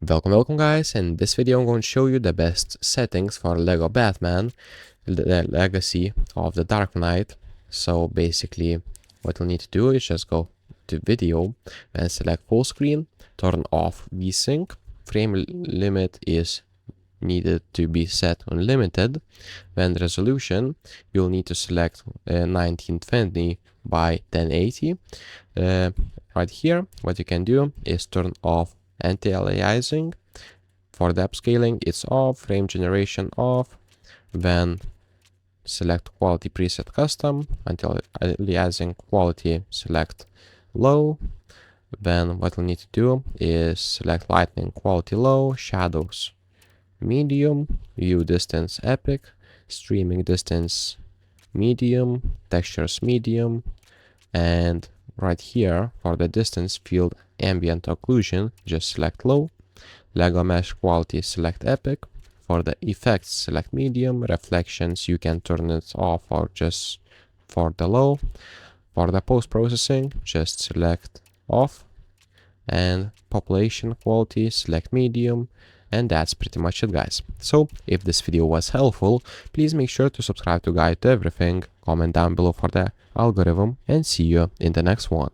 Welcome guys. In this video I'm going to show you the best settings for Lego Batman, the Legacy of the Dark Knight. So basically what you'll need to do is just go to video and select full screen, turn off VSync, frame limit is needed to be set unlimited. Then resolution, you'll need to select 1920 by 1080. Right here what you can do is turn off anti-aliasing. For the upscaling it's off, frame generation off, then select quality preset custom, anti-aliasing quality select low. Then what you'll need to do is select lighting quality low, shadows medium, view distance epic, streaming distance medium, textures medium, and right here for the distance field ambient occlusion just select low, Lego mesh quality select epic, for the effects select medium, reflections you can turn it off or just for the low, for the post-processing just select off, and population quality select medium. And that's pretty much it guys. So if this video was helpful, please make sure to subscribe to Guide to Everything, comment down below for the algorithm, and see you in the next one.